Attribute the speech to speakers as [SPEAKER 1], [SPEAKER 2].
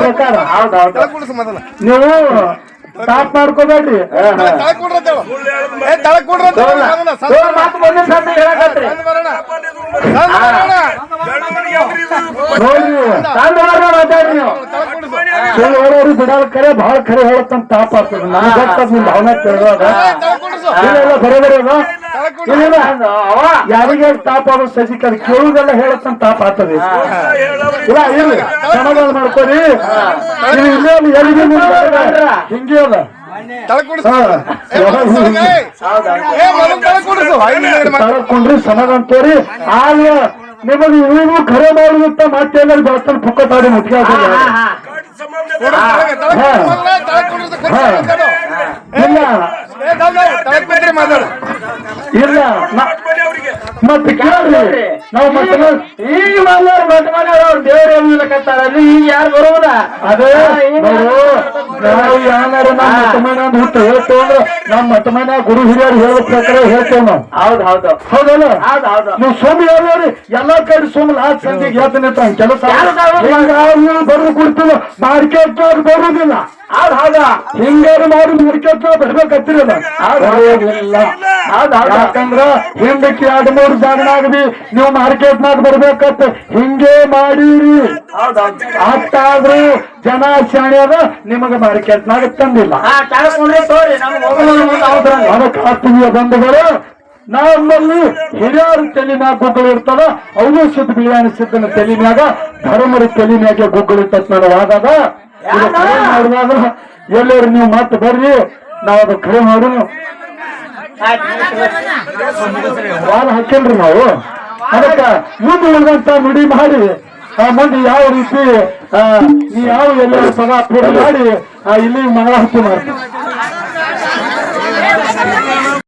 [SPEAKER 1] ಪ್ರಕಾರ
[SPEAKER 2] ಕುಡಿಸು ಮೊದಲ
[SPEAKER 1] ನೀವು ಸ್ಟಾಪ್ ಮಾಡ್ಕೋಬೇಡ್ರಿ.
[SPEAKER 2] ತಳಕ್ ಕೊಡ್ರಿ
[SPEAKER 1] ಮಾತು ಬಂದಿನ ಸಂತ ಹೇಳಕತ್ರಿ ನೋಡ್ರಿ ಮಾತಾಡ್ರಿ ನೀವು ಸುಳ್ಳು ಹೇಳೋರು ಬಿಡಲ್ ಕರೆ ಬಹಳ ಖರೆ ಹೇಳತ್ತಂತ ತಾಪ ಆಗ್ತದೆ. ನನಗೆ ಗೊತ್ತದ ನಿಮ್ ಭಾವನೆ ಕೇಳುವಾಗ ಇಲ್ಲ ಬರೋಬರಿ ಅದ ಇಲ್ಲ ಯಾರಿಗೆ ತಾಪ ಆಗೋದು ಸಜಿಕ ಅದು ಕೇಳುವುದೆಲ್ಲ ಹೇಳತ್ತಂತ ತಾಪ ಆಗ್ತದೆ. ಇಲ್ಲ ಇರ್ಲಿ ಸಮಾಧಾನ ಮಾಡ್ಕೊರಿ. ಎಲ್ಲಿಗೆ ಹಿಂಗೆ ಅದ ತಳಕೊಂಡ್ರಿ ಸಮಾಧಾನ ತೋರಿ. ಆಗ ನಿಮಗೆ ಇವು ಖರೆ ಮಾಡುತ್ತ ಮತ್ತೇನಾದ್ರು ಬೆಳತನ ಪುಕ್ಕತಾಡಿ ಮುಟ್ಟಿ ಇಲ್ಲ ಮತ್ತೆ ಕೇಳ್ರಿ ನಾವು ಮತ್ತೆ ಈಗ ಅವ್ರು ದೇವ್ರ ಈಗ ಯಾರು ಬರೋದ ಅದೇ ನಾವು ಯಾರು ನಮ್ಮ ಮತ ಮನೆ ಹುಟ್ಟು ಹೇಳ್ತೇವ ಅಂದ್ರೆ ನಮ್ಮ ಮತ ಮನೆ ಗುರು ಹಿರಿಯರು ಹೇಳೋ ಪ್ರಕಾರ ಹೇಳ್ತೇವ್ ನಾವು. ಹೌದಲ್ಲ ನೀವು ಸೋಮಿ ಹೇಳ್ರಿ ಎಲ್ಲಾ ಕಡೆ ಸೋಮಲ್ ಆ ಸಂಜೆಗೆ ಹೇಳ್ತಾನೆ ಕೆಲಸ ಬರೋದು ಕೊಡ್ತೀವಿ ಮಾರ್ಕೆಟ್ನವ್ರು ಬರುದಿಲ್ಲ. ಹಿಂಗಾರು ಮಾಡಿ ಮಾರ್ಕೆಟ್ನವ್ರು ಬರ್ಬೇಕತ್ತಿರಲ್ಲ ಯಾಕಂದ್ರ ಹಿಂದಕ್ಕೆ 2-3 ಜಾಗನಾಗ ಬಿ ನೀವು ಮಾರ್ಕೆಟ್ನಾಗ ಬರ್ಬೇಕತ್ತ ಹಿಂಗೆ ಮಾಡೀರಿ. ಅಷ್ಟಾದ್ರೂ ಜನ ಶಾಣೆ ಅದ ನಿಮಗ ಮಾರ್ಕೆಟ್ನಾಗ ತಂದಿಲ್ಲ. ಅದಕ್ಕೆ ಬಂಧುಗಳು ನಮ್ಮಲ್ಲಿ ಹಿರಿಯರು ತಲೆ ಮ್ಯಾಗ ಗುಗ್ಗಳು ಇರ್ತದ. ಅವನು ಸಿದ್ಧ ಬಿರಿಯಾನಿ ಸಿದ್ದನ ತಲೆ ಮ್ಯಾಗ ಧರ್ಮರ ತಲೆ ಮ್ಯಾಗೆ ಗುಗ್ಗಳು ಇರ್ತದ. ನನ್ನ ವಾದದ ಮಾಡಿದಾಗ ಎಲ್ಲರೂ ನೀವು ಮತ್ತೆ ಬರ್ರಿ ನಾವ್ ಅದು ಖರೆ ಮಾಡೋಣ. ವಾದ ಹಾಕೇನ್ರಿ ನಾವು. ಅದಕ್ಕ ಮುಂದೆ ಉಳಿದಂತ ನುಡಿ ಮಾಡಿ ಮುಂದೆ ಯಾವ ರೀತಿ ನೀ ಯಾವ ಎಲ್ಲರೂ ಸದಾ ಪೂರ ಮಾಡಿ ಇಲ್ಲಿ ಮಂಗಳಾರತಿ ಮಾಡ್ತೀವಿ.